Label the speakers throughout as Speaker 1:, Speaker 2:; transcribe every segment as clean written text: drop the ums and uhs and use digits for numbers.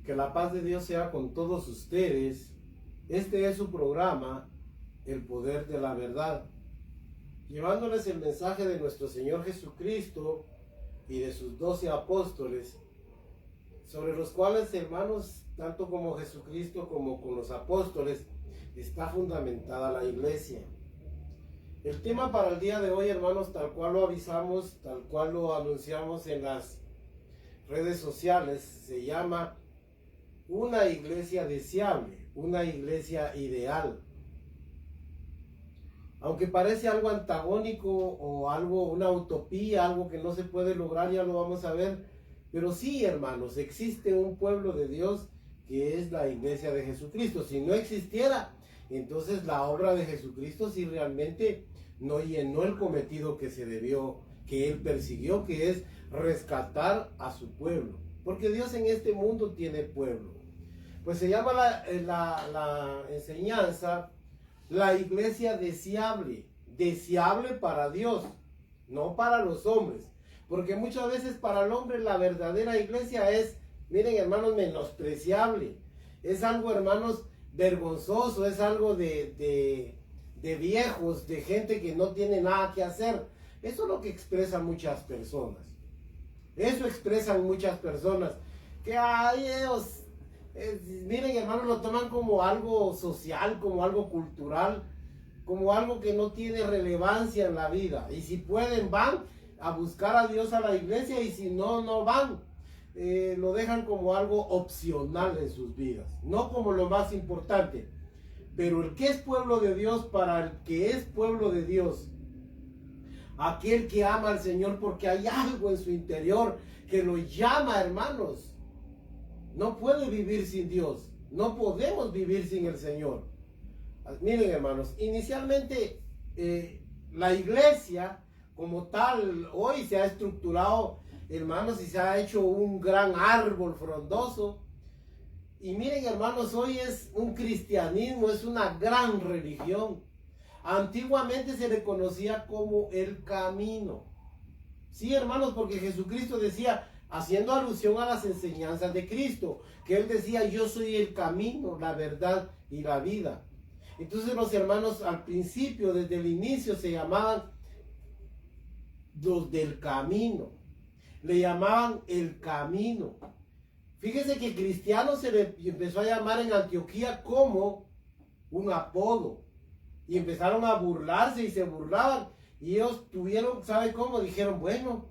Speaker 1: Que la paz de Dios sea con todos ustedes. Este es su programa, El Poder de la Verdad, llevándoles el mensaje de nuestro Señor Jesucristo y de sus 12 apóstoles, sobre los cuales, hermanos, tanto como Jesucristo como con los apóstoles, está fundamentada la iglesia. El tema para el día de hoy, hermanos, tal cual lo avisamos, tal cual lo anunciamos en las redes sociales, se llama una iglesia deseable, una iglesia ideal. Aunque parece algo antagónico o algo, una utopía, algo que no se puede lograr, ya lo vamos a ver. Pero sí, hermanos, existe un pueblo de Dios que es la iglesia de Jesucristo. Si no existiera, entonces la obra de Jesucristo sí realmente no llenó el cometido que se debió, que él persiguió, que es rescatar a su pueblo. Porque Dios en este mundo tiene pueblo. Pues se llama la enseñanza la iglesia deseable, deseable para Dios, no para los hombres. Porque muchas veces para el hombre la verdadera iglesia es, miren hermanos, menospreciable. Es algo, hermanos, vergonzoso, es algo de viejos, de gente que no tiene nada que hacer. Eso es lo que expresan muchas personas. Eso expresan muchas personas. Que ay, ellos, miren hermanos, lo toman como algo social, como algo cultural, como algo que no tiene relevancia en la vida. Y si pueden, van a buscar a Dios a la iglesia, y si no, no van. Lo dejan como algo opcional en sus vidas, no como lo más importante. Pero el que es pueblo de Dios, para el que es pueblo de Dios, aquel que ama al Señor porque hay algo en su interior que lo llama, hermanos, no puede vivir sin Dios, no podemos vivir sin el Señor. Miren hermanos, inicialmente la iglesia como tal hoy se ha estructurado, hermanos, y se ha hecho un gran árbol frondoso. Y miren hermanos, hoy es un cristianismo, es una gran religión. Antiguamente se le conocía como el camino. Sí, hermanos, porque Jesucristo decía, haciendo alusión a las enseñanzas de Cristo, que él decía, yo soy el camino, la verdad y la vida. Entonces los hermanos al principio, desde el inicio, se llamaban los del camino. Le llamaban el camino. Fíjese que cristiano se le empezó a llamar en Antioquía como un apodo. Y empezaron a burlarse y se burlaban. Y ellos tuvieron, ¿sabe cómo? Dijeron, bueno,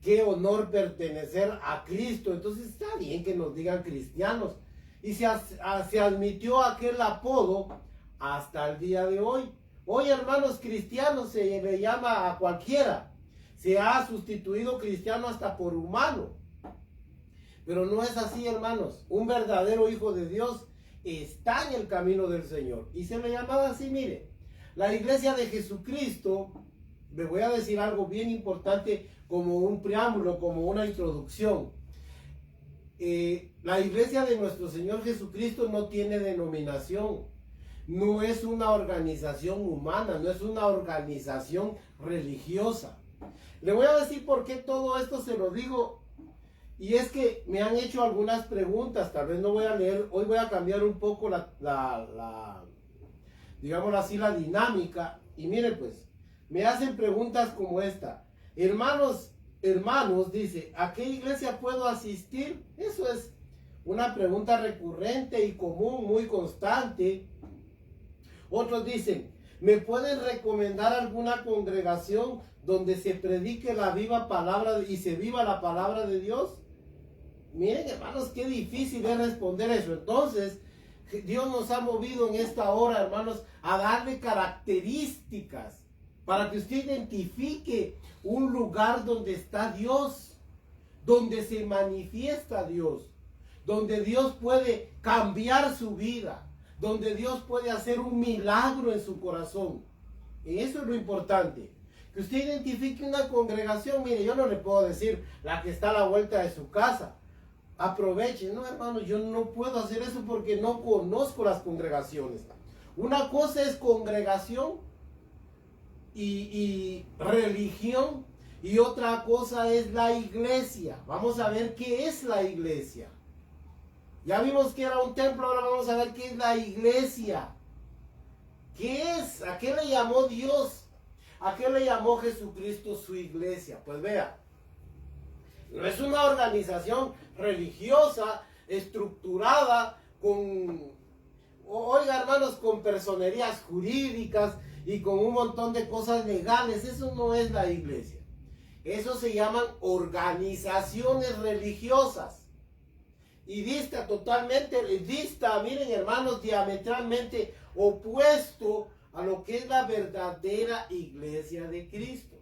Speaker 1: qué honor pertenecer a Cristo. Entonces está bien que nos digan cristianos. Y se admitió aquel apodo hasta el día de hoy. Hoy, hermanos, cristianos se le llama a cualquiera. Se ha sustituido cristiano hasta por humano. Pero no es así, hermanos. Un verdadero hijo de Dios está en el camino del Señor. Y se le llamaba así, mire. La iglesia de Jesucristo, me voy a decir algo bien importante como un preámbulo, como una introducción. La iglesia de nuestro Señor Jesucristo no tiene denominación. No es una organización humana, no es una organización religiosa. Le voy a decir por qué todo esto se lo digo. Y es que me han hecho algunas preguntas, tal vez no voy a leer, hoy voy a cambiar un poco digámoslo así, la dinámica. Y miren pues, me hacen preguntas como esta. Hermanos, dice, ¿a qué iglesia puedo asistir? Eso es una pregunta recurrente y común, muy constante. Otros dicen, ¿me pueden recomendar alguna congregación donde se predique la viva palabra y se viva la palabra de Dios? Miren, hermanos, qué difícil es responder eso. Entonces, Dios nos ha movido en esta hora, hermanos, a darle características para que usted identifique un lugar donde está Dios, donde se manifiesta Dios, donde Dios puede cambiar su vida, donde Dios puede hacer un milagro en su corazón. Y eso es lo importante. Que usted identifique una congregación. Mire, yo no le puedo decir la que está a la vuelta de su casa. Aproveche. No, hermano, yo no puedo hacer eso porque no conozco las congregaciones. Una cosa es congregación y religión, y otra cosa es la iglesia. Vamos a ver qué es la iglesia. Ya vimos que era un templo, ahora vamos a ver qué es la iglesia. ¿Qué es? ¿A qué le llamó Dios? ¿A qué le llamó Jesucristo su iglesia? Pues vea, no es una organización religiosa, estructurada, oiga hermanos, con personerías jurídicas y con un montón de cosas legales. Eso no es la iglesia. Eso se llaman organizaciones religiosas. Y miren hermanos, diametralmente opuesto a lo que es la verdadera iglesia de Cristo.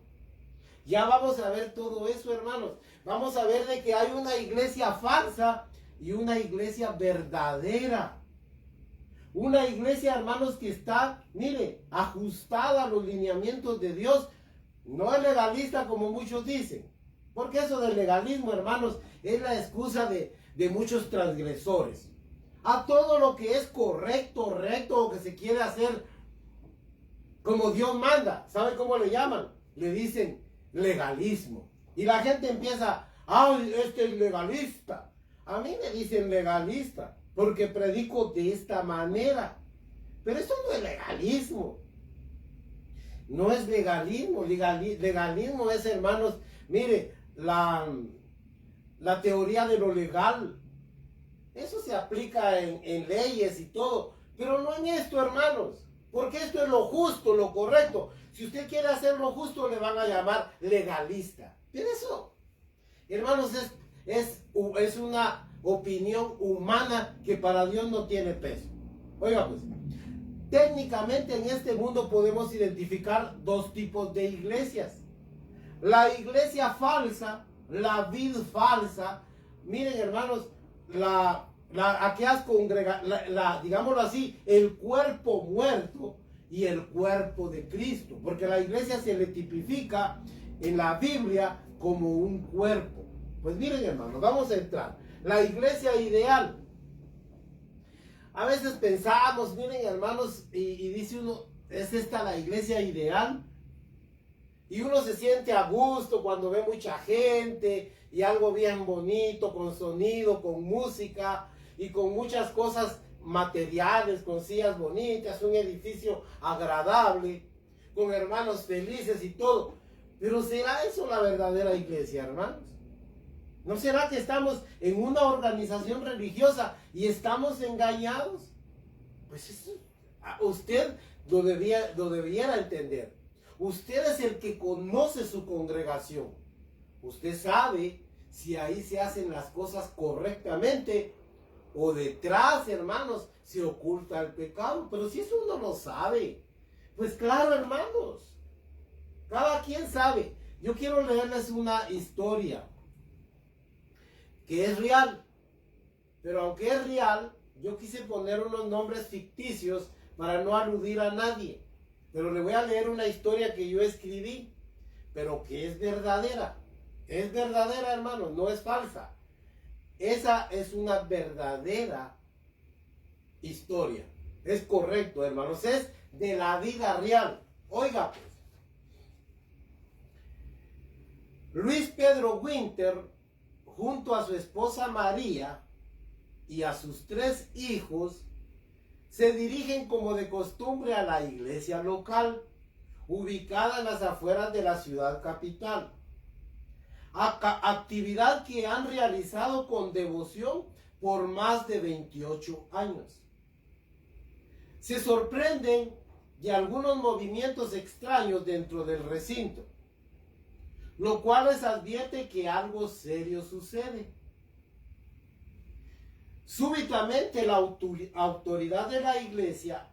Speaker 1: Ya vamos a ver todo eso, hermanos. Vamos a ver de que hay una iglesia falsa y una iglesia verdadera. Una iglesia, hermanos, que está, mire, ajustada a los lineamientos de Dios. No es legalista como muchos dicen. Porque eso del legalismo, hermanos, es la excusa de muchos transgresores. A todo lo que es correcto, recto, o que se quiere hacer como Dios manda. ¿Sabe cómo le llaman? Le dicen legalismo. Y la gente empieza, ¡ay, este es legalista! A mí me dicen legalista, porque predico de esta manera. Pero eso no es legalismo. No es legalismo. Legalismo es, hermanos, mire, la teoría de lo legal. Eso se aplica en leyes y todo, pero no en esto, hermanos, porque esto es lo justo, lo correcto. Si usted quiere hacer lo justo, le van a llamar legalista. Pero eso, hermanos, es una opinión humana que para Dios no tiene peso. Oiga, pues, técnicamente en este mundo podemos identificar dos tipos de iglesias. La iglesia falsa, la vid falsa. Miren, hermanos, aquellas digámoslo así, el cuerpo muerto y el cuerpo de Cristo, porque la iglesia se le tipifica en la Biblia como un cuerpo. Pues miren, hermanos, vamos a entrar. La iglesia ideal. A veces pensamos, miren, hermanos, y dice uno, ¿es esta la iglesia ideal? Y uno se siente a gusto cuando ve mucha gente y algo bien bonito, con sonido, con música y con muchas cosas materiales, con sillas bonitas, un edificio agradable, con hermanos felices y todo. Pero ¿será eso la verdadera iglesia, hermanos? ¿No será que estamos en una organización religiosa y estamos engañados? Pues eso, usted lo debiera entender. Usted es el que conoce su congregación. Usted sabe si ahí se hacen las cosas correctamente o detrás, hermanos, se oculta el pecado. Pero si eso uno lo sabe, pues claro, hermanos, cada quien sabe. Yo quiero leerles una historia que es real, pero aunque es real, yo quise poner unos nombres ficticios para no aludir a nadie. Pero le voy a leer una historia que yo escribí, pero que es verdadera. Es verdadera, hermanos, no es falsa. Esa es una verdadera historia. Es correcto, hermanos, es de la vida real. Oiga, pues. Luis Pedro Winter, junto a su esposa María y a sus 3 hijos, se dirigen como de costumbre a la iglesia local, ubicada en las afueras de la ciudad capital. Actividad que han realizado con devoción por más de 28 años. Se sorprenden de algunos movimientos extraños dentro del recinto, lo cual les advierte que algo serio sucede. Súbitamente la autoridad de la iglesia,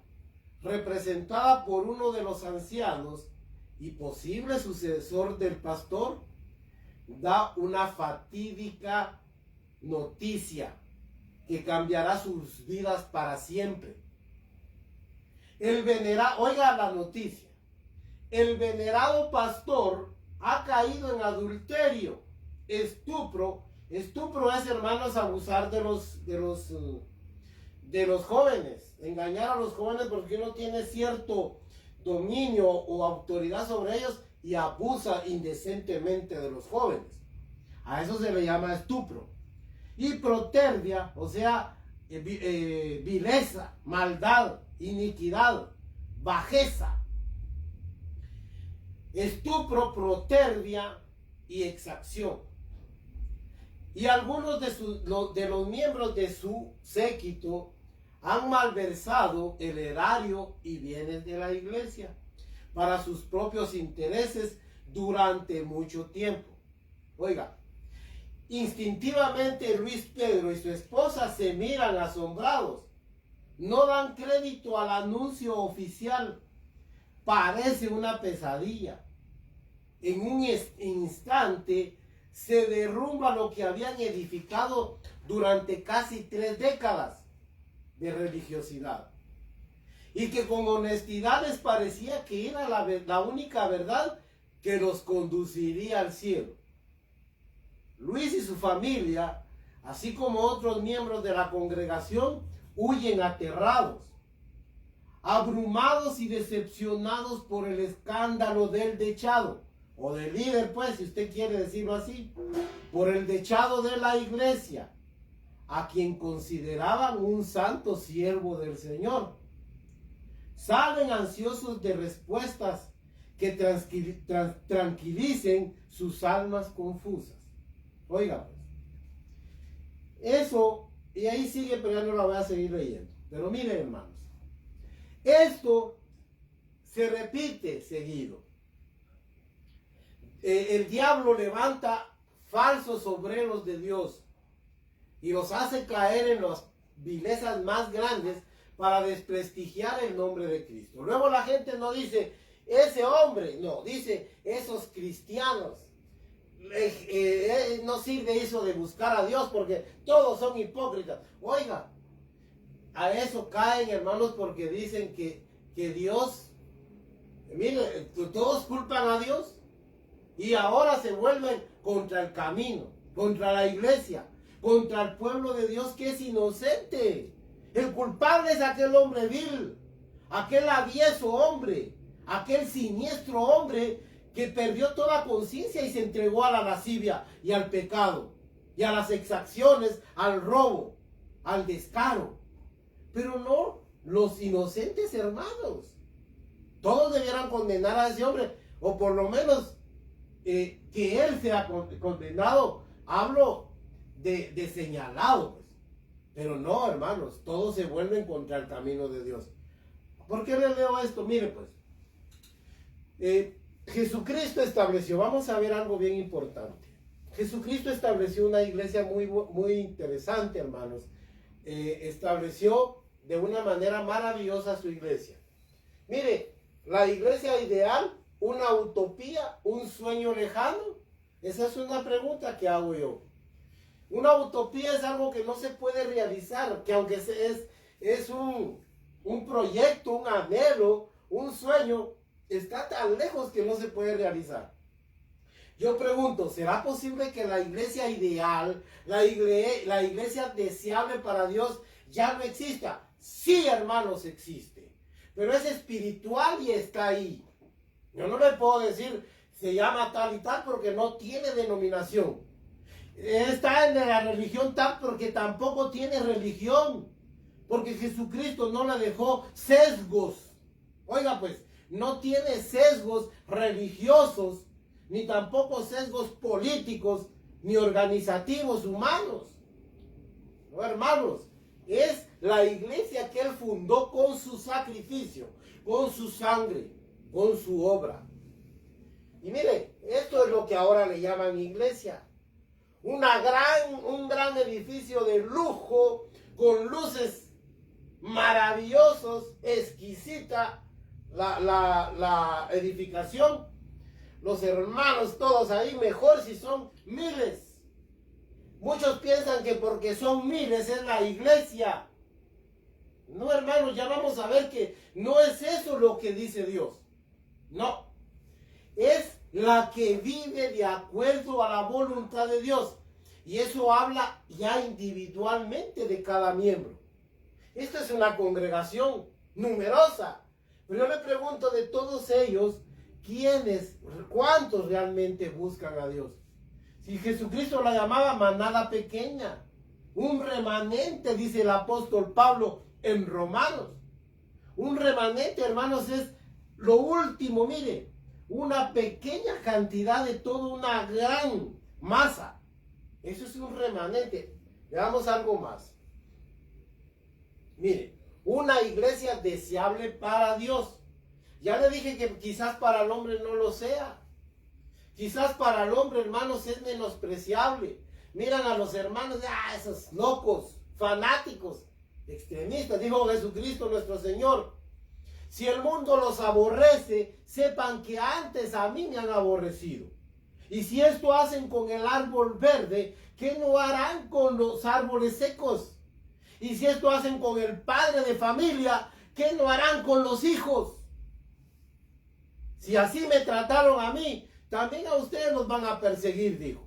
Speaker 1: representada por uno de los ancianos y posible sucesor del pastor, da una fatídica noticia que cambiará sus vidas para siempre. Oiga la noticia, el venerado pastor ha caído en adulterio, estupro. Estupro es, hermanos, abusar de los jóvenes, engañar a los jóvenes porque uno tiene cierto dominio o autoridad sobre ellos y abusa indecentemente de los jóvenes. A eso se le llama estupro. Y protervia, o sea, vileza, maldad, iniquidad, bajeza, estupro, protervia y exacción. Y algunos de los miembros de su séquito han malversado el erario y bienes de la iglesia para sus propios intereses durante mucho tiempo. Oiga, instintivamente Luis Pedro y su esposa se miran asombrados. No dan crédito al anuncio oficial. Parece una pesadilla. En un instante se derrumba lo que habían edificado durante casi 3 décadas de religiosidad. Y que con honestidad les parecía que era la única verdad que los conduciría al cielo. Luis y su familia, así como otros miembros de la congregación, huyen aterrados, abrumados y decepcionados por el escándalo del dechado, o del líder, pues, si usted quiere decirlo así, por el dechado de la iglesia, a quien consideraban un santo siervo del Señor. Salen ansiosos de respuestas que tranquilicen sus almas confusas. Oiga, pues, eso, y ahí sigue, pero ya no la voy a seguir leyendo. Pero miren, hermanos, esto se repite seguido. El diablo levanta falsos obreros de Dios y los hace caer en las vilezas más grandes para desprestigiar el nombre de Cristo. Luego la gente no dice ese hombre, no, dice esos cristianos. No sirve eso de buscar a Dios porque todos son hipócritas. Oiga, a eso caen, hermanos, porque dicen que Dios, mire, todos culpan a Dios y ahora se vuelven contra el camino, contra la iglesia, contra el pueblo de Dios que es inocente. El culpable es aquel hombre vil, aquel avieso hombre, aquel siniestro hombre que perdió toda conciencia y se entregó a la lascivia y al pecado y a las exacciones, al robo, al descaro. Pero no los inocentes hermanos. Todos debieran condenar a ese hombre, o por lo menos que él sea condenado. Hablo de señalado, pues. Pero no, hermanos, todos se vuelven contra el camino de Dios. ¿Por qué les leo esto? Mire, pues, Jesucristo estableció, vamos a ver algo bien importante. Jesucristo estableció una iglesia muy interesante, hermanos. Estableció de una manera maravillosa su iglesia. Mire, la iglesia ideal, una utopía, un sueño lejano. Esa es una pregunta que hago yo. Una utopía es algo que no se puede realizar, que aunque es un proyecto, un anhelo, un sueño, está tan lejos que no se puede realizar. Yo pregunto, ¿será posible que la iglesia ideal, la iglesia deseable para Dios ya no exista? Sí, hermanos, existe. Pero es espiritual y está ahí. Yo no le puedo decir, se llama tal y tal porque no tiene denominación. Está en la religión tal porque tampoco tiene religión. Porque Jesucristo no le dejó sesgos. Oiga, pues, no tiene sesgos religiosos, ni tampoco sesgos políticos, ni organizativos humanos. No, hermanos, es la iglesia que él fundó con su sacrificio, con su sangre, con su obra. Y mire, esto es lo que ahora le llaman iglesia. Un gran edificio de lujo, con luces maravillosos, exquisita la edificación. Los hermanos todos ahí, mejor si son miles. Muchos piensan que porque son miles es la iglesia. No, hermanos, ya vamos a ver que no es eso lo que dice Dios. No, es la que vive de acuerdo a la voluntad de Dios. Y eso habla ya individualmente de cada miembro. Esta es una congregación numerosa. Pero yo me pregunto de todos ellos, ¿cuántos realmente buscan a Dios? Si Jesucristo la llamaba manada pequeña. Un remanente, dice el apóstol Pablo en Romanos. Un remanente, hermanos, es lo último, mire, una pequeña cantidad de toda una gran masa. Eso es un remanente. Veamos algo más. Mire, una iglesia deseable para Dios. Ya le dije que quizás para el hombre no lo sea. Quizás para el hombre, hermanos, es menospreciable. Miran a los hermanos, esos locos, fanáticos, extremistas, dijo Jesucristo nuestro Señor. Si el mundo los aborrece, sepan que antes a mí me han aborrecido. Y si esto hacen con el árbol verde, ¿qué no harán con los árboles secos? Y si esto hacen con el padre de familia, ¿qué no harán con los hijos? Si así me trataron a mí, también a ustedes los van a perseguir, dijo.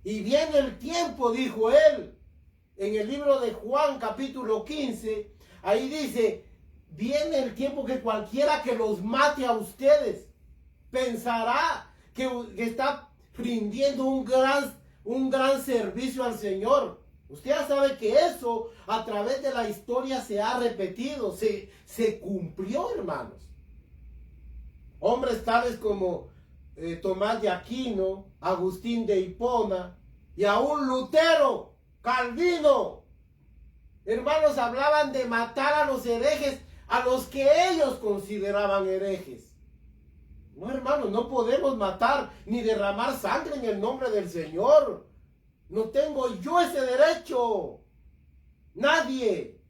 Speaker 1: Y viene el tiempo, dijo él, en el libro de Juan capítulo 15, ahí dice, viene el tiempo que cualquiera que los mate a ustedes pensará que está rindiendo un gran servicio al Señor. Usted ya sabe que eso a través de la historia se ha repetido, se cumplió, hermanos. Hombres tales como Tomás de Aquino, Agustín de Hipona y aún Lutero, Calvino. Hermanos, hablaban de matar a los herejes, a los que ellos consideraban herejes. No, hermanos, no podemos matar ni derramar sangre en el nombre del Señor. No tengo yo ese derecho. Nadie,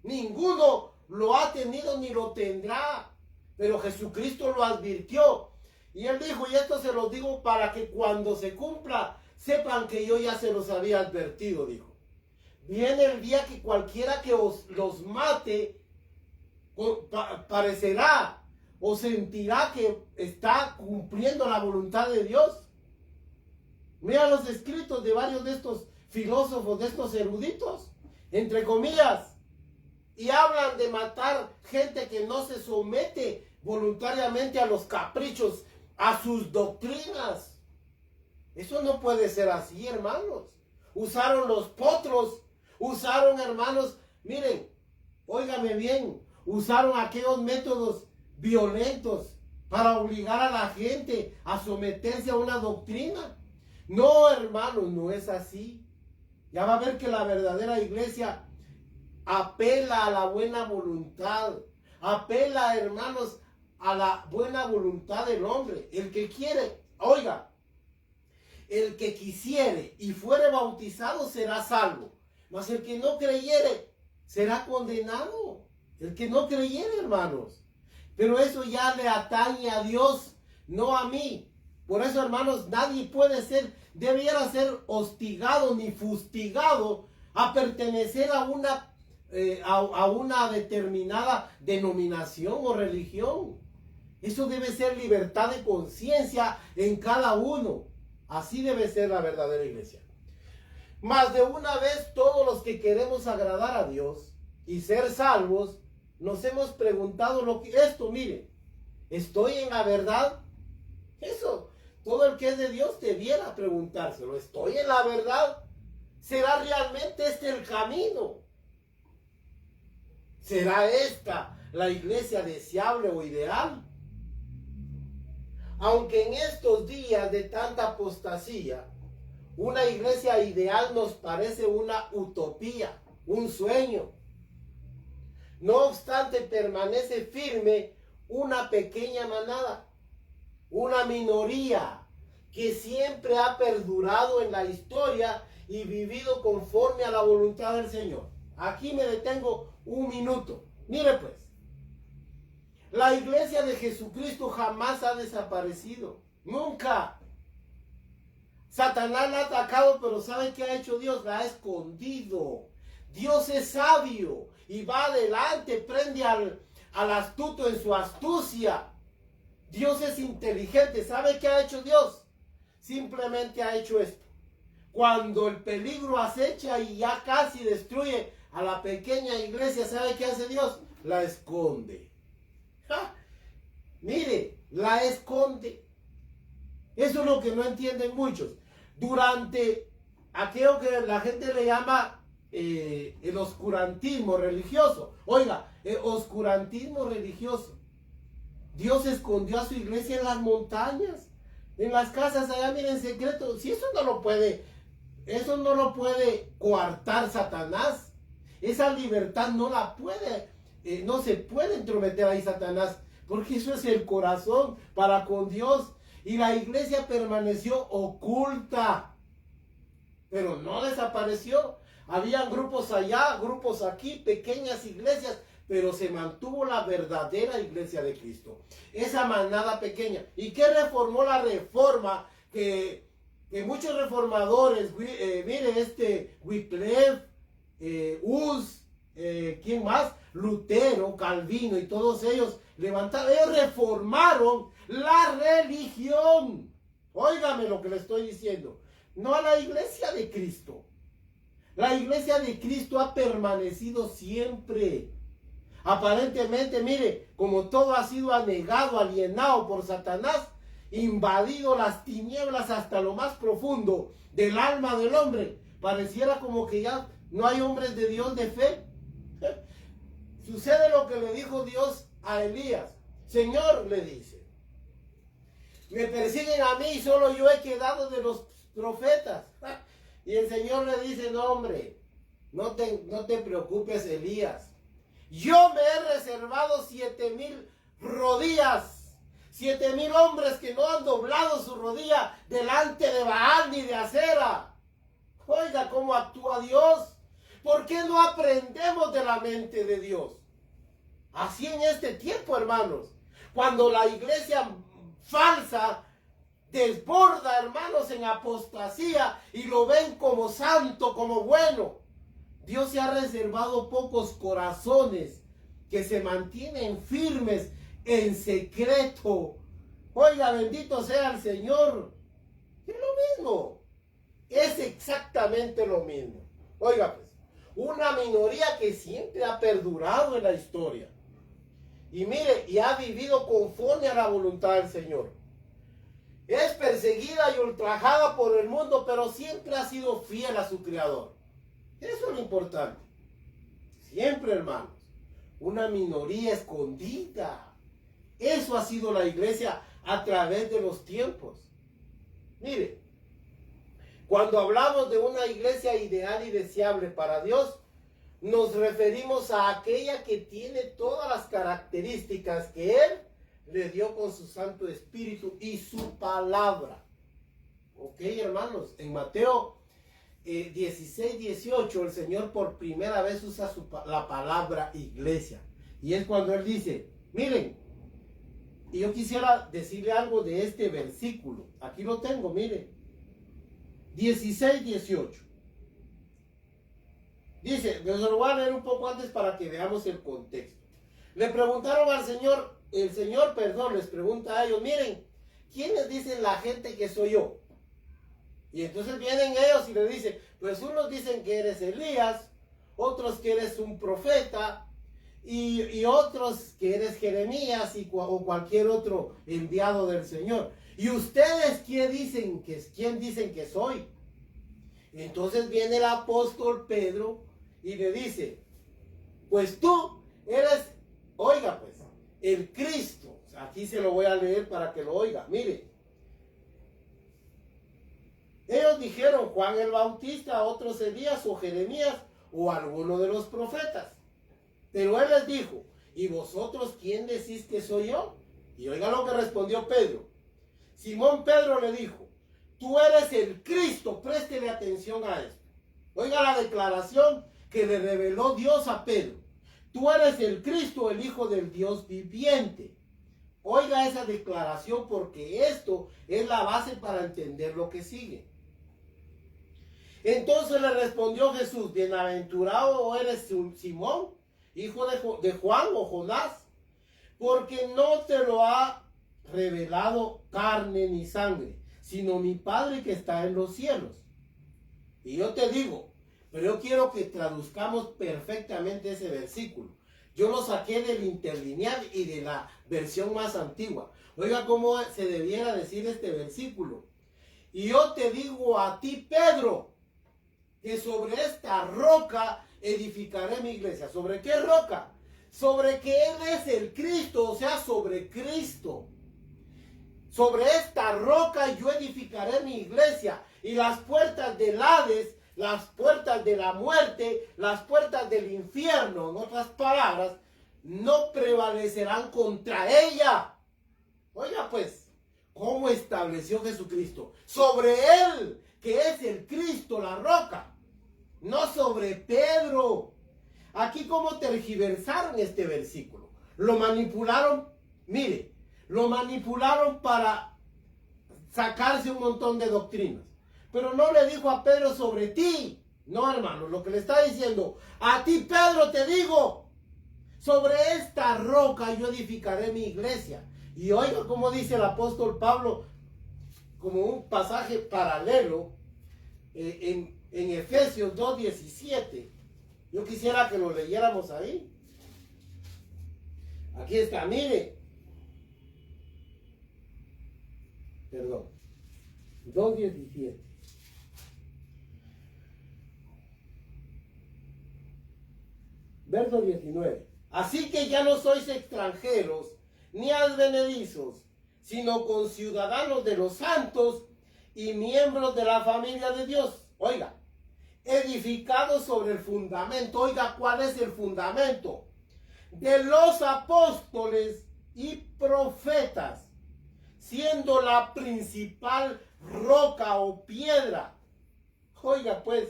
Speaker 1: ninguno lo ha tenido ni lo tendrá. Pero Jesucristo lo advirtió. Y él dijo, y esto se los digo para que cuando se cumpla, sepan que yo ya se los había advertido, dijo. Viene el día que cualquiera que los mate, parecerá o sentirá que está cumpliendo la voluntad de Dios. Mira los escritos de varios de estos filósofos, de estos eruditos, entre comillas, y hablan de matar gente que no se somete voluntariamente a los caprichos, a sus doctrinas. Eso no puede ser así, hermanos. Usaron los potros, usaron, hermanos, miren, óigame bien, usaron aquellos métodos violentos para obligar a la gente a someterse a una doctrina. No, hermanos, no es así. Ya va a ver que la verdadera iglesia apela a la buena voluntad, apela, hermanos, a la buena voluntad del hombre. El que quiere, oiga, el que quisiere y fuere bautizado será salvo, mas el que no creyere será condenado. El que no creyere, hermanos. Pero eso ya le atañe a Dios, no a mí. Por eso, hermanos, nadie debiera ser hostigado ni fustigado a pertenecer a una determinada denominación o religión. Eso debe ser libertad de conciencia en cada uno. Así debe ser la verdadera iglesia. Más de una vez todos los que queremos agradar a Dios y ser salvos, nos hemos preguntado mire, ¿estoy en la verdad? Eso, todo el que es de Dios debiera preguntárselo. ¿Estoy en la verdad? ¿Será realmente este el camino? ¿Será esta la iglesia deseable o ideal? Aunque en estos días de tanta apostasía, una iglesia ideal nos parece una utopía, un sueño. No obstante, permanece firme una pequeña manada, una minoría que siempre ha perdurado en la historia y vivido conforme a la voluntad del Señor. Aquí me detengo un minuto. Mire pues, la iglesia de Jesucristo jamás ha desaparecido. Nunca. Satanás la ha atacado, pero ¿sabe qué ha hecho Dios? La ha escondido. Dios es sabio y va adelante, prende al astuto en su astucia. Dios es inteligente. ¿Sabe qué ha hecho Dios? Simplemente ha hecho esto. Cuando el peligro acecha y ya casi destruye a la pequeña iglesia, ¿sabe qué hace Dios? La esconde. ¡Ja! Mire, la esconde. Eso es lo que no entienden muchos. Durante aquello que la gente le llama el oscurantismo religioso. Oiga, el oscurantismo religioso. Dios escondió a su iglesia en las montañas, en las casas allá, miren, en secreto. Si eso no lo puede coartar Satanás. Esa libertad no la puede, no se puede entrometer ahí Satanás, porque eso es el corazón para con Dios. Y la iglesia permaneció oculta, pero no desapareció. Habían grupos allá, grupos aquí, pequeñas iglesias, pero se mantuvo la verdadera iglesia de Cristo. Esa manada pequeña. ¿Y qué reformó la reforma? Que muchos reformadores, mire Wycliffe, Hus, ¿quién más? Lutero, Calvino y todos ellos levantaron, ellos reformaron la religión. Óigame lo que le estoy diciendo. No a la iglesia de Cristo. La iglesia de Cristo ha permanecido siempre. Aparentemente, mire, como todo ha sido anegado, alienado por Satanás, invadido las tinieblas hasta lo más profundo del alma del hombre, pareciera como que ya no hay hombres de Dios de fe. Sucede lo que le dijo Dios a Elías. Señor, le dice, me persiguen a mí y solo yo he quedado de los profetas. Y el Señor le dice, no hombre, no te preocupes, Elías. Yo me he reservado 7,000 rodillas, 7,000 hombres que no han doblado su rodilla delante de Baal ni de Acera. Oiga cómo actúa Dios. ¿Por qué no aprendemos de la mente de Dios? Así en este tiempo, hermanos, cuando la iglesia falsa desborda, hermanos, en apostasía y lo ven como santo, como bueno, Dios se ha reservado pocos corazones que se mantienen firmes en secreto. Oiga, bendito sea el Señor. Es lo mismo. Es exactamente lo mismo. Oiga, pues, una minoría que siempre ha perdurado en la historia. Y mire, y ha vivido conforme a la voluntad del Señor. Es perseguida y ultrajada por el mundo, pero siempre ha sido fiel a su Creador. Eso es lo importante. Siempre, hermanos, una minoría escondida. Eso ha sido la iglesia a través de los tiempos. Mire, cuando hablamos de una iglesia ideal y deseable para Dios, nos referimos a aquella que tiene todas las características que Él le dio con su Santo Espíritu y su palabra. Ok, hermanos, en Mateo 16, 18, el Señor por primera vez usa la palabra iglesia. Y es cuando Él dice, miren, y yo quisiera decirle algo de este versículo. Aquí lo tengo, miren. 16, 18. Dice, me lo voy a leer un poco antes para que veamos el contexto. Le preguntaron al Señor, el Señor, les pregunta a ellos, miren, ¿quiénes dicen la gente que soy yo? Y entonces vienen ellos y le dicen, pues unos dicen que eres Elías, otros que eres un profeta, y otros que eres Jeremías o cualquier otro enviado del Señor. ¿Y ustedes quién dicen que soy? Entonces viene el apóstol Pedro y le dice, pues tú eres, oiga pues, el Cristo. Aquí se lo voy a leer para que lo oiga. Mire, ellos dijeron Juan el Bautista, otros Elías o Jeremías o alguno de los profetas. Pero él les dijo, ¿y vosotros quién decís que soy yo? Y oiga lo que respondió Pedro. Simón Pedro le dijo, tú eres el Cristo, préstele atención a esto. Oiga la declaración que le reveló Dios a Pedro. Tú eres el Cristo, el Hijo del Dios viviente. Oiga esa declaración porque esto es la base para entender lo que sigue. Entonces le respondió Jesús, bienaventurado eres Simón, hijo de Juan o Jonás, porque no te lo ha revelado carne ni sangre, sino mi Padre que está en los cielos. Y yo te digo, pero yo quiero que traduzcamos perfectamente ese versículo. Yo lo saqué del interlineal y de la versión más antigua. Oiga cómo se debiera decir este versículo. Y yo te digo a ti, Pedro, que sobre esta roca edificaré mi iglesia. ¿Sobre qué roca? Sobre que Él es el Cristo, o sea, sobre Cristo. Sobre esta roca yo edificaré mi iglesia, y las puertas del Hades, las puertas de la muerte, las puertas del infierno, en otras palabras, no prevalecerán contra ella. Oiga pues, ¿cómo estableció Jesucristo? Sobre Él, que es el Cristo, la roca, no sobre Pedro. Aquí cómo tergiversaron este versículo. Lo manipularon, mire, lo manipularon para sacarse un montón de doctrinas. Pero no le dijo a Pedro sobre ti. No, hermano, lo que le está diciendo, a ti, Pedro, te digo, sobre esta roca yo edificaré mi iglesia. Y oiga cómo dice el apóstol Pablo, como un pasaje paralelo, en Efesios 2:17. Yo quisiera que lo leyéramos ahí. Aquí está, mire. Perdón. 2:17. Verso 19. Así que ya no sois extranjeros ni advenedizos, sino conciudadanos de los santos y miembros de la familia de Dios. Oiga, edificados sobre el fundamento. Oiga, ¿cuál es el fundamento? De los apóstoles y profetas, siendo la principal roca o piedra. Oiga, pues,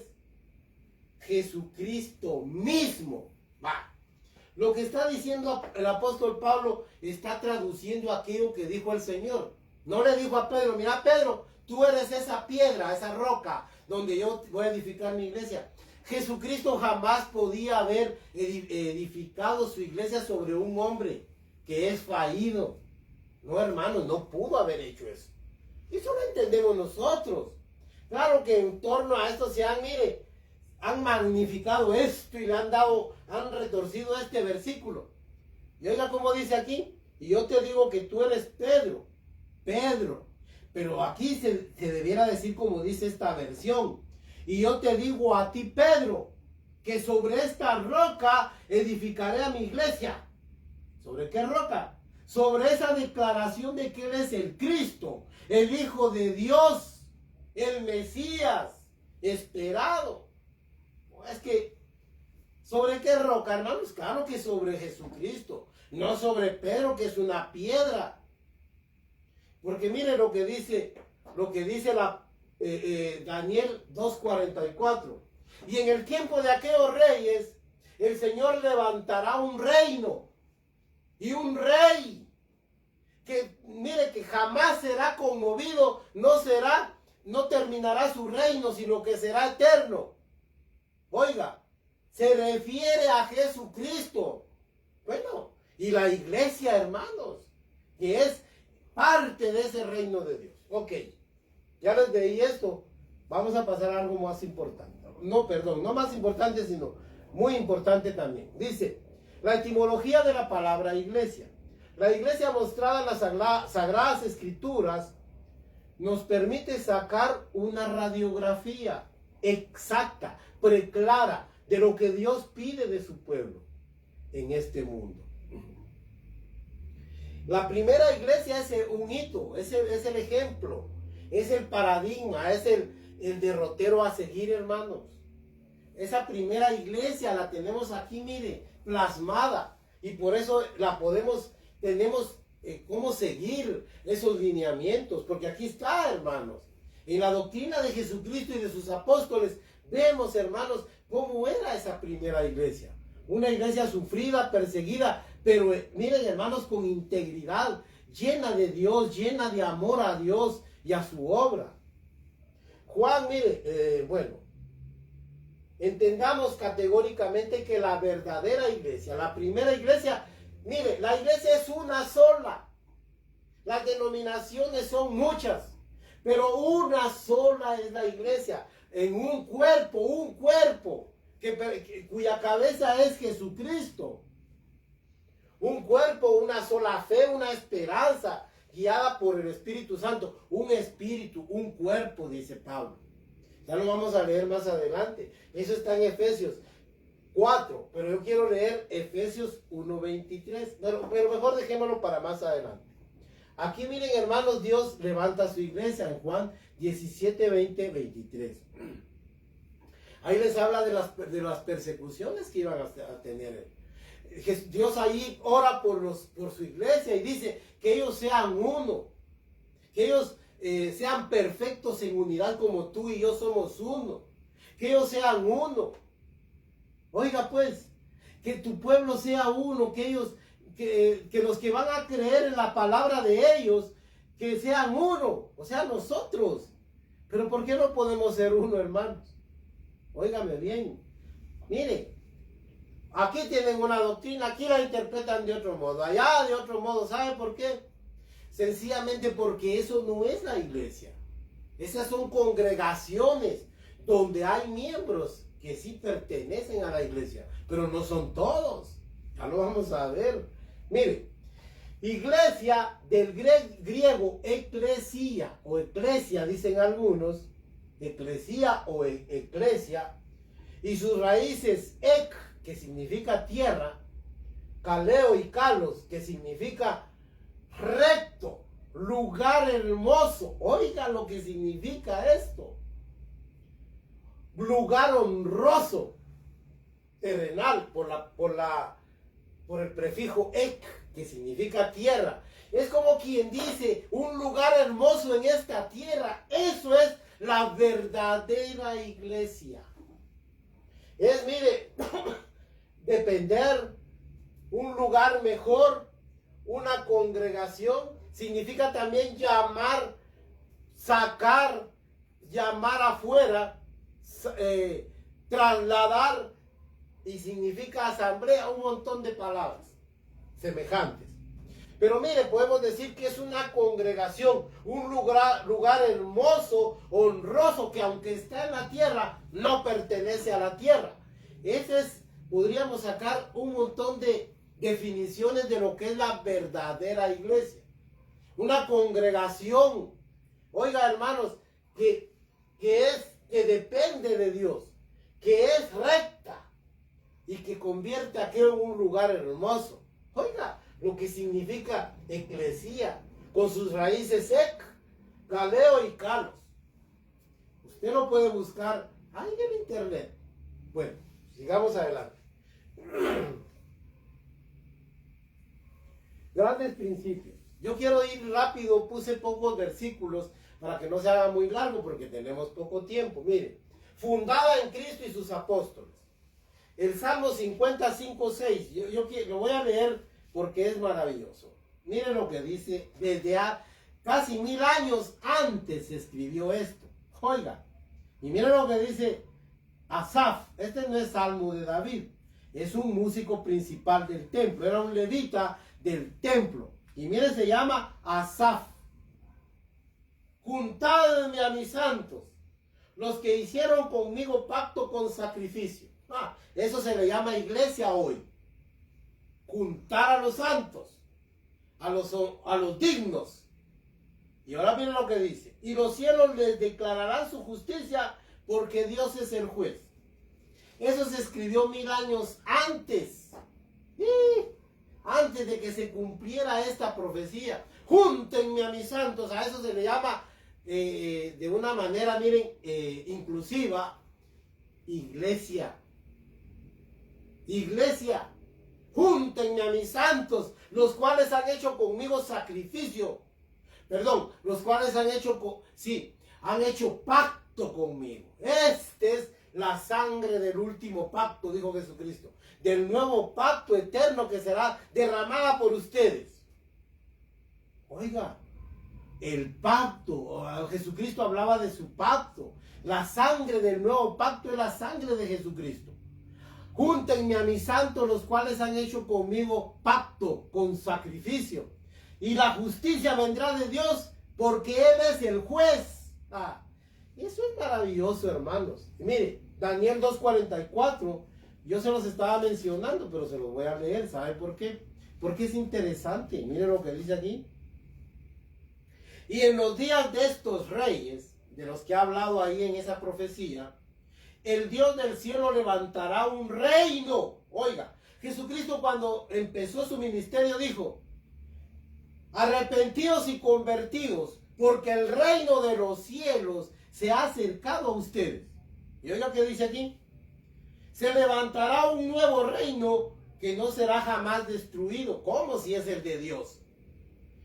Speaker 1: Jesucristo mismo. Va. Lo que está diciendo el apóstol Pablo está traduciendo aquello que dijo el Señor. No le dijo a Pedro, mira Pedro, tú eres esa piedra, esa roca, donde yo voy a edificar mi iglesia. Jesucristo jamás podía haber edificado su iglesia sobre un hombre que es fallido. No, hermanos, no pudo haber hecho eso. Eso lo entendemos nosotros. Claro que en torno a esto han magnificado esto y han retorcido este versículo. Y oiga cómo dice aquí, y yo te digo que tú eres Pedro, pero aquí se debiera decir como dice esta versión, y yo te digo a ti, Pedro, que sobre esta roca edificaré a mi iglesia. ¿Sobre qué roca? Sobre esa declaración de que Él es el Cristo, el Hijo de Dios, el Mesías esperado. Es que, ¿sobre qué roca, hermanos? Claro que sobre Jesucristo, no sobre Pedro, que es una piedra. Porque mire lo que dice Daniel 2:44. Y en el tiempo de aquellos reyes, el Señor levantará un reino y un rey que, mire, que jamás será conmovido, no terminará su reino, sino que será eterno. Oiga, se refiere a Jesucristo. Bueno, y la iglesia, hermanos, que es parte de ese reino de Dios. Ok, ya les leí esto. Vamos a pasar a algo más importante. No, perdón, no más importante, sino muy importante también. Dice, la etimología de la palabra iglesia. La iglesia mostrada en las Sagradas Escrituras nos permite sacar una radiografía exacta, preclara, de lo que Dios pide de su pueblo en este mundo. La primera iglesia es un hito, es el ejemplo, es el paradigma, es el derrotero a seguir, hermanos. Esa primera iglesia la tenemos aquí, mire, plasmada, y por eso tenemos cómo seguir esos lineamientos, porque aquí está, hermanos. En la doctrina de Jesucristo y de sus apóstoles vemos, hermanos, cómo era esa primera iglesia. Una iglesia sufrida, perseguida, pero miren, hermanos, con integridad, llena de Dios, llena de amor a Dios y a su obra. Juan, mire, entendamos categóricamente que la verdadera iglesia, la primera iglesia, mire, la iglesia es una sola. Las denominaciones son muchas, pero una sola es la iglesia, en un cuerpo cuya cabeza es Jesucristo. Un cuerpo, una sola fe, una esperanza guiada por el Espíritu Santo. Un espíritu, un cuerpo, dice Pablo. Ya lo vamos a leer más adelante. Eso está en Efesios 4, pero yo quiero leer Efesios 1:23. Pero mejor dejémoslo para más adelante. Aquí miren, hermanos, Dios levanta su iglesia en Juan 17, 20, 23. Ahí les habla de las persecuciones que iban a tener. Dios ahí ora por su iglesia y dice que ellos sean uno, que ellos sean perfectos en unidad como tú y yo somos uno, que ellos sean uno. Oiga pues, que tu pueblo sea uno, que los que van a creer en la palabra de ellos, que sean uno, o sea, nosotros. Pero ¿por qué no podemos ser uno, hermanos? Óigame bien. Mire, aquí tienen una doctrina, aquí la interpretan de otro modo, allá de otro modo. ¿Sabe por qué? Sencillamente porque eso no es la iglesia. Esas son congregaciones donde hay miembros que sí pertenecen a la iglesia, pero no son todos. Ya lo vamos a ver. Mire, iglesia del griego eclesia o eclesia, dicen algunos, eclesia o eclesia, y sus raíces ek, que significa tierra, kaleo y kalos, que significa recto, lugar hermoso. Oiga lo que significa esto. Lugar honroso, terrenal, por el prefijo ek, que significa tierra. Es como quien dice, un lugar hermoso en esta tierra. Eso es la verdadera iglesia. Es, mire, depender, un lugar mejor, una congregación, significa también llamar, sacar, llamar afuera, trasladar, y significa asamblea, un montón de palabras semejantes. Pero mire, podemos decir que es una congregación, un lugar hermoso, honroso, que aunque está en la tierra, no pertenece a la tierra. Podríamos sacar un montón de definiciones de lo que es la verdadera iglesia. Una congregación, oiga hermanos, que depende de Dios, que es recta y que convierte aquello en un lugar hermoso. Oiga, lo que significa eclesía, con sus raíces ek, kaleo y kalos. Usted lo puede buscar ahí en el internet. Bueno, sigamos adelante. Grandes principios. Yo quiero ir rápido, puse pocos versículos para que no se haga muy largo porque tenemos poco tiempo. Mire, fundada en Cristo y sus apóstoles. El Salmo 55, 6. Yo lo voy a leer porque es maravilloso. Miren lo que dice, desde casi 1000 años antes se escribió esto. Oiga, y miren lo que dice Asaf. Este no es Salmo de David, es un músico principal del templo, era un levita del templo. Y miren, se llama Asaf. Juntadme a mis santos, los que hicieron conmigo pacto con sacrificio. Eso se le llama iglesia hoy. Juntar a los santos, a los dignos. Y ahora miren lo que dice. Y los cielos les declararán su justicia porque Dios es el juez. Eso se escribió 1000 años antes. Antes de que se cumpliera esta profecía. Júntenme a mis santos. A eso se le llama de una manera, miren, inclusiva, iglesia. Iglesia. Júntenme a mis santos, los cuales han hecho conmigo sacrificio. Perdón, los cuales han hecho pacto conmigo. Este es la sangre del último pacto, dijo Jesucristo. Del nuevo pacto eterno que será derramada por ustedes. Oiga, el pacto, Jesucristo hablaba de su pacto. La sangre del nuevo pacto es la sangre de Jesucristo. Júntenme a mis santos, los cuales han hecho conmigo pacto con sacrificio. Y la justicia vendrá de Dios, porque Él es el juez. Eso es maravilloso, hermanos. Y mire, Daniel 2:44, yo se los estaba mencionando, pero se los voy a leer. ¿Sabe por qué? Porque es interesante. Miren lo que dice aquí. Y en los días de estos reyes, de los que ha hablado ahí en esa profecía, el Dios del cielo levantará un reino. Oiga, Jesucristo cuando empezó su ministerio dijo, arrepentidos y convertidos, porque el reino de los cielos se ha acercado a ustedes. ¿Y oiga qué dice aquí? Se levantará un nuevo reino que no será jamás destruido, como si es el de Dios.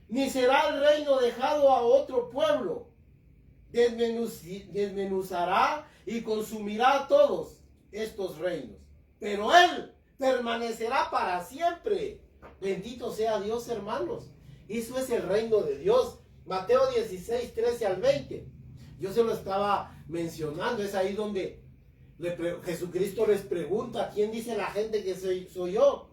Speaker 1: Ni será el reino dejado a otro pueblo. Desmenuzará y consumirá a todos estos reinos. Pero Él permanecerá para siempre. Bendito sea Dios, hermanos. Eso es el reino de Dios. Mateo 16, 13 al 20. Yo se lo estaba mencionando. Es ahí donde Jesucristo les pregunta, ¿quién dice la gente que soy yo?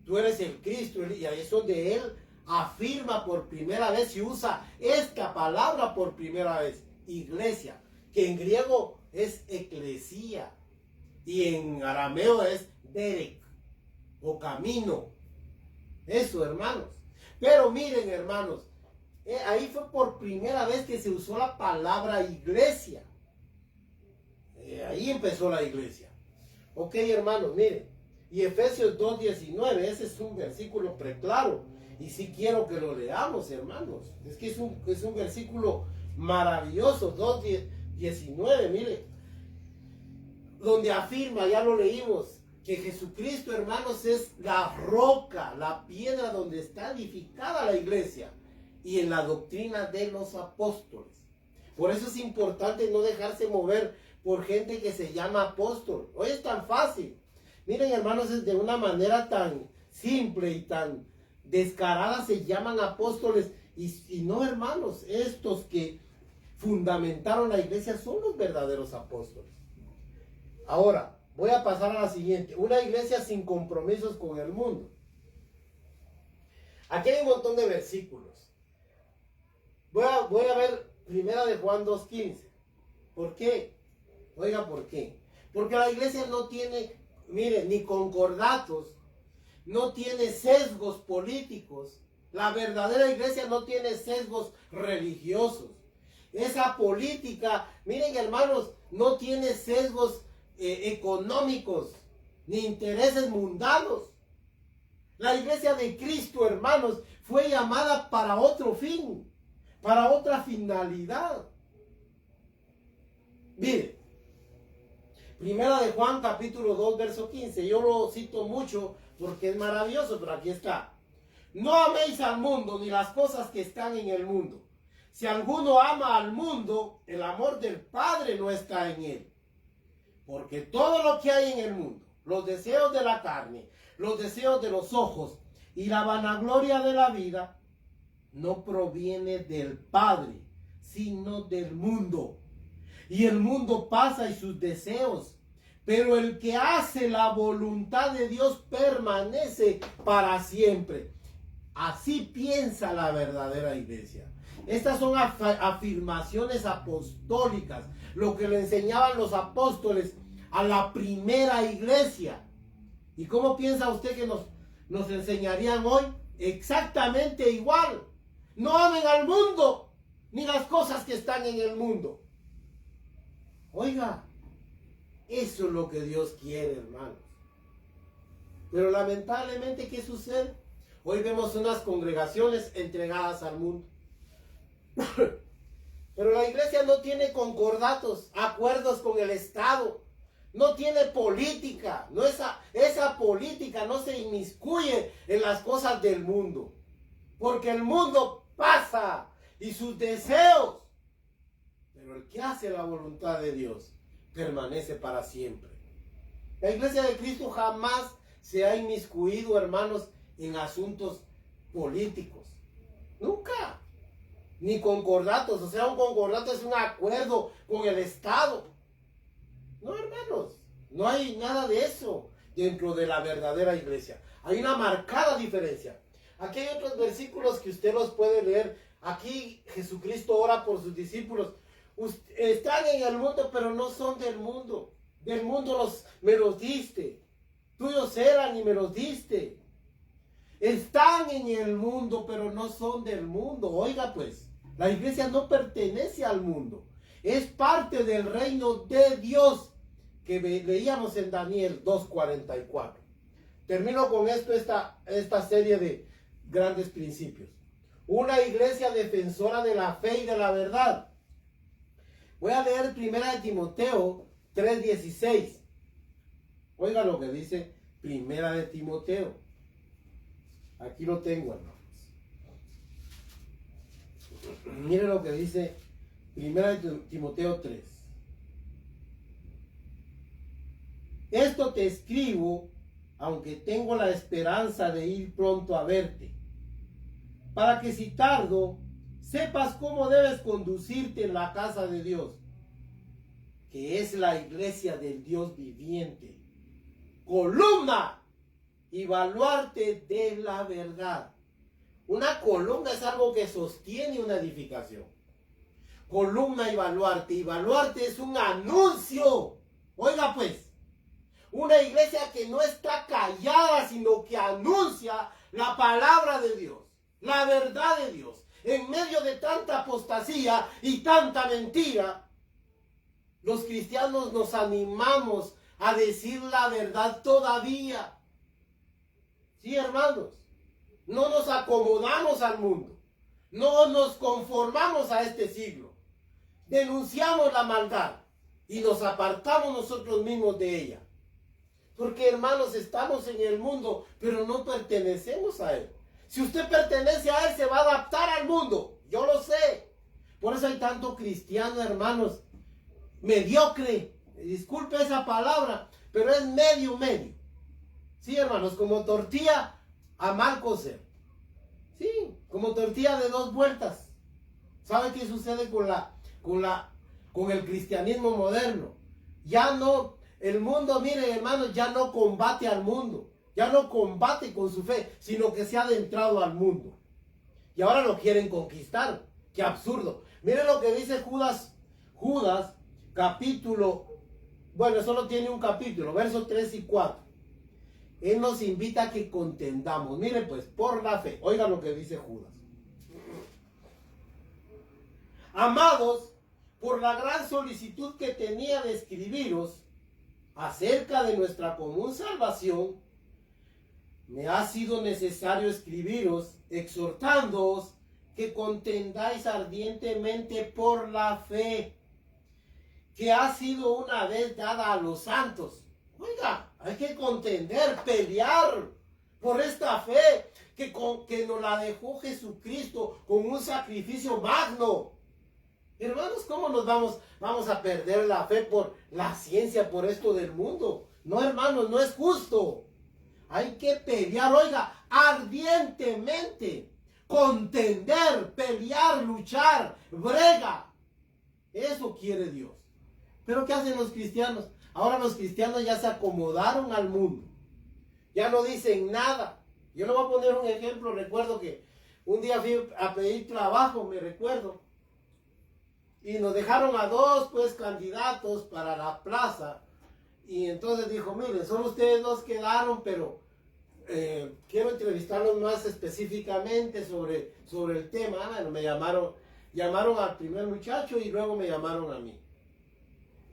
Speaker 1: Tú eres el Cristo. Y ahí es donde Él afirma por primera vez y usa esta palabra por primera vez. Iglesia, que en griego es eclesía y en arameo es derek o camino. Eso, hermanos. Pero miren, hermanos, ahí fue por primera vez que se usó la palabra iglesia. Ahí empezó la iglesia. Ok, hermanos, miren. Y Efesios 2:19, ese es un versículo preclaro. Y sí quiero que lo leamos, hermanos. Es que es un versículo maravilloso. 2:19, mire. Donde afirma, ya lo leímos, que Jesucristo, hermanos, es la roca, la piedra donde está edificada la iglesia. Y en la doctrina de los apóstoles. Por eso es importante no dejarse mover por gente que se llama apóstol. Hoy es tan fácil. Miren, hermanos, es de una manera tan simple y tan descarada se llaman apóstoles. Y no, hermanos, estos que fundamentaron la iglesia son los verdaderos apóstoles. Ahora, voy a pasar a la siguiente. Una iglesia sin compromisos con el mundo. Aquí hay un montón de versículos. Voy a ver primera de Juan 2:15. ¿Por qué? Oiga, ¿por qué? Porque la iglesia no tiene, miren, ni concordatos, no tiene sesgos políticos. La verdadera iglesia no tiene sesgos religiosos. Esa política, miren, hermanos, no tiene sesgos económicos ni intereses mundanos. La iglesia de Cristo, hermanos, fue llamada para otro fin, para otra finalidad. Mire, primera de Juan capítulo 2 verso 15, yo lo cito mucho porque es maravilloso, pero aquí está. No améis al mundo ni las cosas que están en el mundo. Si alguno ama al mundo, el amor del Padre no está en él. Porque todo lo que hay en el mundo, los deseos de la carne, los deseos de los ojos y la vanagloria de la vida, no proviene del Padre, sino del mundo. Y el mundo pasa y sus deseos, pero el que hace la voluntad de Dios permanece para siempre. Así piensa la verdadera iglesia. Estas son afirmaciones apostólicas, lo que le enseñaban los apóstoles a la primera iglesia. ¿Y cómo piensa usted que nos enseñarían hoy? Exactamente igual. No amen al mundo, ni las cosas que están en el mundo. Oiga, eso es lo que Dios quiere, hermanos. Pero lamentablemente, ¿qué sucede? Hoy vemos unas congregaciones entregadas al mundo. Pero la iglesia no tiene concordatos, acuerdos con el Estado. No tiene política. No, esa política no se inmiscuye en las cosas del mundo. Porque el mundo pasa y sus deseos. Pero el que hace la voluntad de Dios permanece para siempre. La iglesia de Cristo jamás se ha inmiscuido, hermanos, en asuntos políticos. Nunca. Ni concordatos. O sea, un concordato es un acuerdo con el Estado. No, hermanos. No hay nada de eso dentro de la verdadera iglesia. Hay una marcada diferencia. Aquí hay otros versículos que usted los puede leer. Aquí Jesucristo ora por sus discípulos. Están en el mundo, pero no son del mundo. Del mundo me los diste. Tuyos eran y me los diste. Están en el mundo, pero no son del mundo. Oiga pues, la iglesia no pertenece al mundo. Es parte del reino de Dios que leíamos en Daniel 2:44. Termino con esto, esta serie de grandes principios. Una iglesia defensora de la fe y de la verdad. Voy a leer 1 Timoteo 3:16. Oiga lo que dice 1 Timoteo. Aquí lo tengo, hermanos. Mire lo que dice 1 Timoteo 3. Esto te escribo, aunque tengo la esperanza de ir pronto a verte, para que si tardo, sepas cómo debes conducirte en la casa de Dios, que es la iglesia del Dios viviente, columna y baluarte de la verdad. Una columna es algo que sostiene una edificación. Columna y baluarte. Y baluarte es un anuncio. Oiga pues, una iglesia que no está callada, sino que anuncia la palabra de Dios, la verdad de Dios. En medio de tanta apostasía y tanta mentira, los cristianos nos animamos a decir la verdad todavía. Sí, hermanos, no nos acomodamos al mundo, no nos conformamos a este siglo, denunciamos la maldad y nos apartamos nosotros mismos de ella. Porque, hermanos, estamos en el mundo, pero no pertenecemos a él. Si usted pertenece a él, se va a adaptar al mundo. Yo lo sé. Por eso hay tanto cristiano, hermanos, mediocre. Disculpe esa palabra, pero es medio. Sí, hermanos, como tortilla a mal cocer. Sí, como tortilla de 2 vueltas. ¿Sabe qué sucede con el cristianismo moderno? Ya no, el mundo, miren, hermanos, ya no combate al mundo. Ya no combate con su fe, sino que se ha adentrado al mundo. Y ahora lo quieren conquistar. ¡Qué absurdo! Miren lo que dice Judas, capítulo, bueno, solo tiene un capítulo, versos 3 y 4. Él nos invita a que contendamos. Miren pues, por la fe. Oigan lo que dice Judas. Amados, por la gran solicitud que tenía de escribiros acerca de nuestra común salvación, me ha sido necesario escribiros, exhortándoos que contendáis ardientemente por la fe que ha sido una vez dada a los santos. Oiga, hay que contender, pelear por esta fe que nos la dejó Jesucristo con un sacrificio magno. Hermanos, ¿cómo nos vamos a perder la fe por la ciencia, por esto del mundo? No, hermanos, no es justo. Hay que pelear, oiga, ardientemente, contender, pelear, luchar, brega. Eso quiere Dios. Pero ¿qué hacen los cristianos? Ahora los cristianos ya se acomodaron al mundo. Ya no dicen nada. Yo le voy a poner un ejemplo. Recuerdo que un día fui a pedir trabajo, me recuerdo. Y nos dejaron a 2 pues candidatos para la plaza. Y entonces dijo, miren, solo ustedes 2 quedaron, pero quiero entrevistarlos más específicamente sobre el tema. Bueno, me llamaron al primer muchacho y luego me llamaron a mí.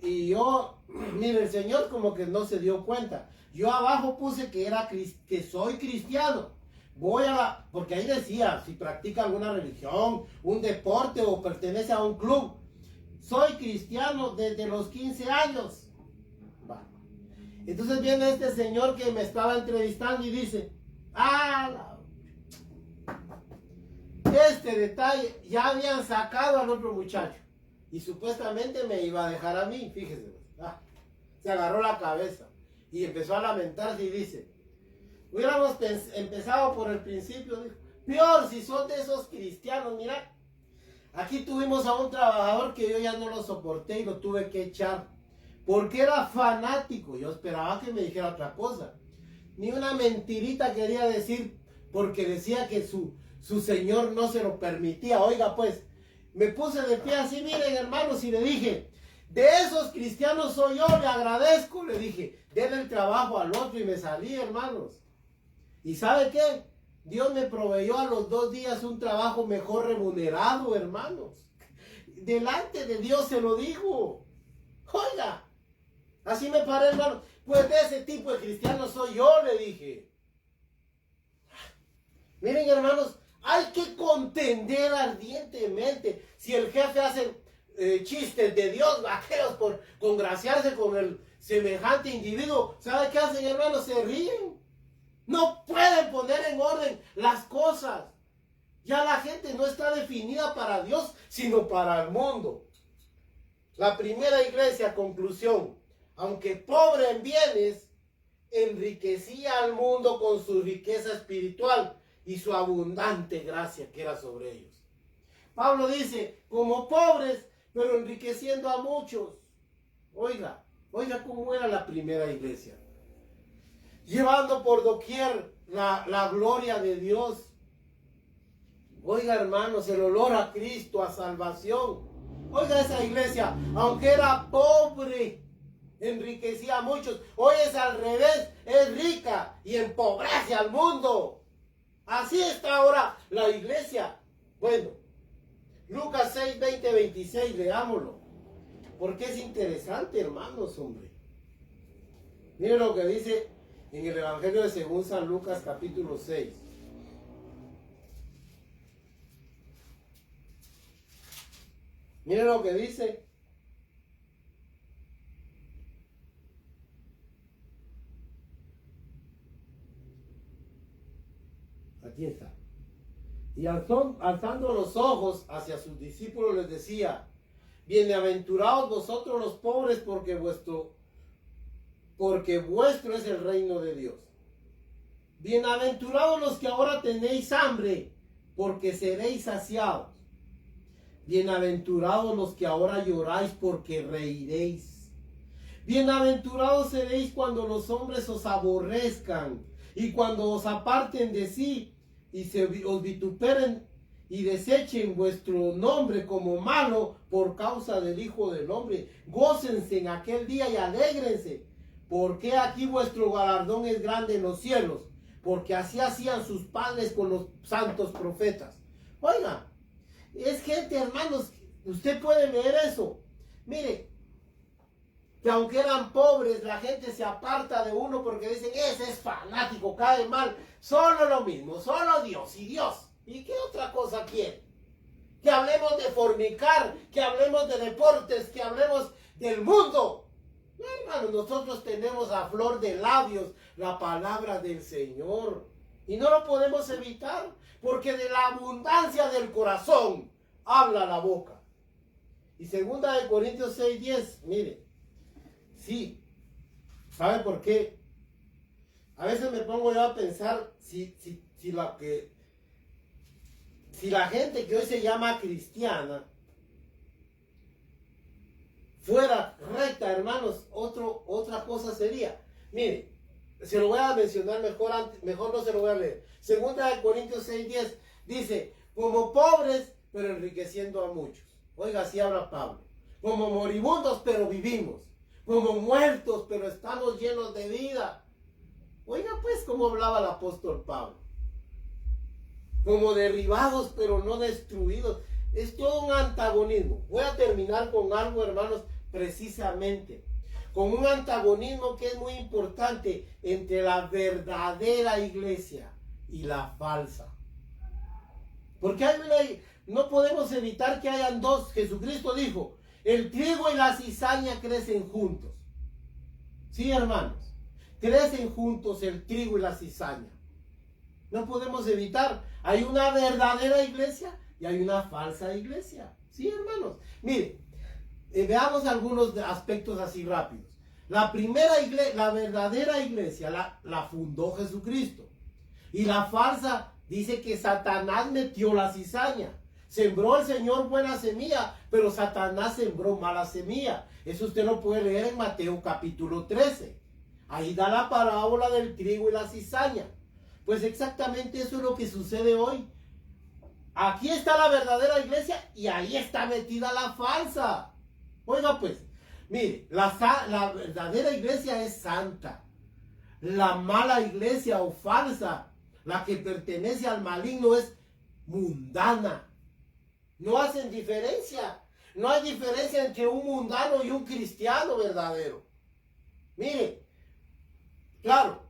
Speaker 1: Y yo, mire, el Señor como que no se dio cuenta. Yo abajo puse que soy cristiano. Porque ahí decía, si practica alguna religión, un deporte o pertenece a un club. Soy cristiano desde los 15 años. Va. Entonces viene este señor que me estaba entrevistando y dice, este detalle, ya habían sacado al otro muchacho. Y supuestamente me iba a dejar a mí, fíjese. Se agarró la cabeza y empezó a lamentarse y dice, hubiéramos empezado por el principio. Dijo, peor si son de esos cristianos, mira. Aquí tuvimos a un trabajador que yo ya no lo soporté y lo tuve que echar. Porque era fanático. Yo esperaba que me dijera otra cosa. Ni una mentirita quería decir porque decía que su señor no se lo permitía. Oiga pues, me puse de pie así, miren hermanos, y le dije, de esos cristianos soy yo, le agradezco. Le dije, denle el trabajo al otro y me salí, hermanos. ¿Y sabe qué? Dios me proveyó a los 2 días un trabajo mejor remunerado, hermanos. delante de Dios se lo digo. Oiga, así me paré, hermano. Pues de ese tipo de cristiano soy yo, le dije. Miren, hermanos, hay que contender ardientemente. Si el jefe hace chistes de Dios, vaqueros, por congraciarse con el semejante individuo, ¿sabe qué hacen, hermanos? Se ríen. No pueden poner en orden las cosas. Ya la gente no está definida para Dios, sino para el mundo. La primera iglesia, conclusión, aunque pobre en bienes, enriquecía al mundo con su riqueza espiritual y su abundante gracia que era sobre ellos. Pablo dice, como pobres, pero enriqueciendo a muchos. Oiga cómo era la primera iglesia. Llevando por doquier la gloria de Dios. Oiga, hermanos, el olor a Cristo, a salvación. Oiga, esa iglesia, aunque era pobre, enriquecía a muchos. Hoy es al revés, es rica y empobrece al mundo. Así está ahora la iglesia. Bueno, Lucas 6, 20, 26, leámoslo. Porque es interesante, hermanos, hombre. Miren lo que dice en el Evangelio de según San Lucas, capítulo 6. Miren lo que dice. Aquí está. Y alzando los ojos hacia sus discípulos les decía, bienaventurados vosotros los pobres, porque vuestro es el reino de Dios. Bienaventurados los que ahora tenéis hambre, porque seréis saciados. Bienaventurados los que ahora lloráis, porque reiréis. Bienaventurados seréis cuando los hombres os aborrezcan y cuando os aparten de sí y os vituperen y desechen vuestro nombre como malo por causa del Hijo del Hombre. Gócense en aquel día y alégrense, porque aquí vuestro galardón es grande en los cielos, porque así hacían sus padres con los santos profetas. Oiga, es gente, hermanos, usted puede leer eso. Mire, que aunque eran pobres, la gente se aparta de uno porque dicen, ese es fanático, cae mal. Solo lo mismo, solo Dios y Dios. ¿Y qué otra cosa quiere? Que hablemos de fornicar, que hablemos de deportes, que hablemos del mundo. No, hermano, nosotros tenemos a flor de labios la palabra del Señor. Y no lo podemos evitar, porque de la abundancia del corazón habla la boca. Y 2 Corintios 6:10, mire. Sí, ¿sabe por qué? A veces me pongo yo a pensar si la gente que hoy se llama cristiana fuera recta, hermanos, otra cosa sería. Mire, se lo voy a mencionar mejor no se lo voy a leer. 2 Corintios 6:10 dice, como pobres, pero enriqueciendo a muchos. Oiga, así habla Pablo. Como moribundos, pero vivimos. Como muertos, pero estamos llenos de vida. Oiga, pues, cómo hablaba el apóstol Pablo. Como derribados, pero no destruidos. Es todo un antagonismo. Voy a terminar con algo, hermanos, precisamente. Con un antagonismo que es muy importante entre la verdadera iglesia y la falsa. Porque no podemos evitar que hayan dos. Jesucristo dijo, el trigo y la cizaña crecen juntos. Sí, hermanos, crecen juntos el trigo y la cizaña. No podemos evitar. Hay una verdadera iglesia y hay una falsa iglesia. Sí, hermanos. Mire, veamos algunos aspectos así rápidos. La primera iglesia, la verdadera iglesia, la fundó Jesucristo. Y la falsa dice que Satanás metió la cizaña. Sembró el Señor buena semilla, pero Satanás sembró mala semilla. Eso usted lo puede leer en Mateo capítulo 13. Ahí da la parábola del trigo y la cizaña. Pues exactamente eso es lo que sucede hoy. Aquí está la verdadera iglesia y ahí está metida la falsa. Oiga pues, mire, la verdadera iglesia es santa. La mala iglesia o falsa, la que pertenece al maligno, es mundana. No hacen diferencia. No hay diferencia entre un mundano y un cristiano verdadero. Mire, claro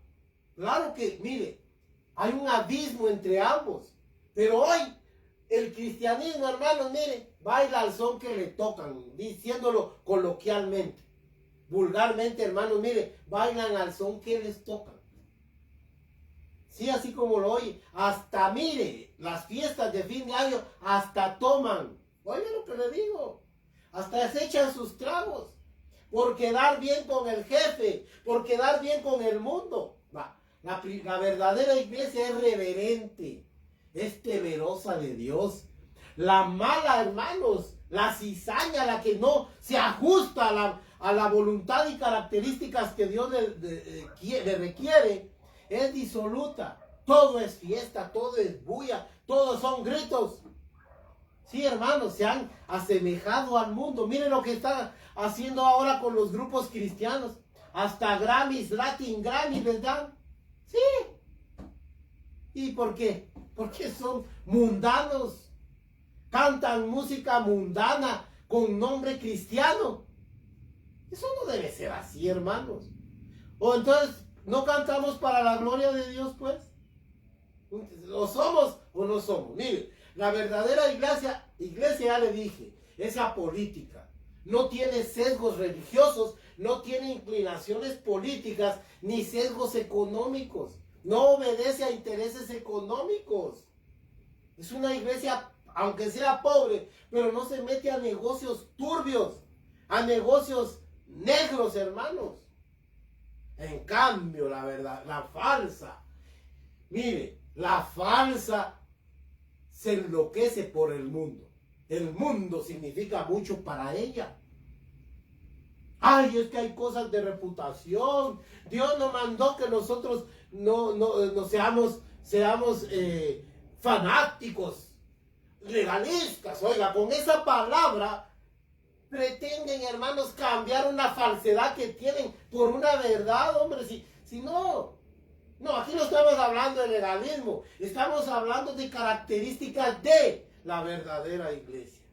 Speaker 1: que, mire, hay un abismo entre ambos. Pero hoy, el cristianismo, hermanos, mire, baila al son que le tocan, diciéndolo coloquialmente. Vulgarmente, hermanos, mire, bailan al son que les tocan. Sí, así como lo oye. Hasta, mire, las fiestas de fin de año, hasta toman. Oye lo que le digo. Hasta se echan sus tragos. Por quedar bien con el jefe. Por quedar bien con el mundo. La verdadera iglesia es reverente. Es temerosa de Dios. La mala, hermanos, la cizaña, la que no se ajusta a la voluntad y características que Dios le requiere, es disoluta. Todo es fiesta, todo es bulla, todos son gritos. Sí, hermanos, se han asemejado al mundo. Miren lo que está haciendo ahora con los grupos cristianos. Hasta Grammys, Latin Grammys les dan. Sí. ¿Y por qué? Porque son mundanos. Cantan música mundana con nombre cristiano. Eso no debe ser así, hermanos. O entonces, ¿no cantamos para la gloria de Dios, pues? ¿O somos o no somos? Mire, la verdadera iglesia ya le dije, es apolítica. No tiene sesgos religiosos, no tiene inclinaciones políticas, ni sesgos económicos. No obedece a intereses económicos. Es una iglesia, aunque sea pobre, pero no se mete a negocios turbios, a negocios negros, hermanos. En cambio, la verdad, la falsa, mire, la falsa se enloquece por el mundo. El mundo significa mucho para ella. Ay, es que hay cosas de reputación. Dios no mandó que nosotros no seamos fanáticos, legalistas. Oiga, con esa palabra pretenden, hermanos, cambiar una falsedad que tienen por una verdad, hombre. Si no, aquí no estamos hablando de legalismo, estamos hablando de características de la verdadera iglesia.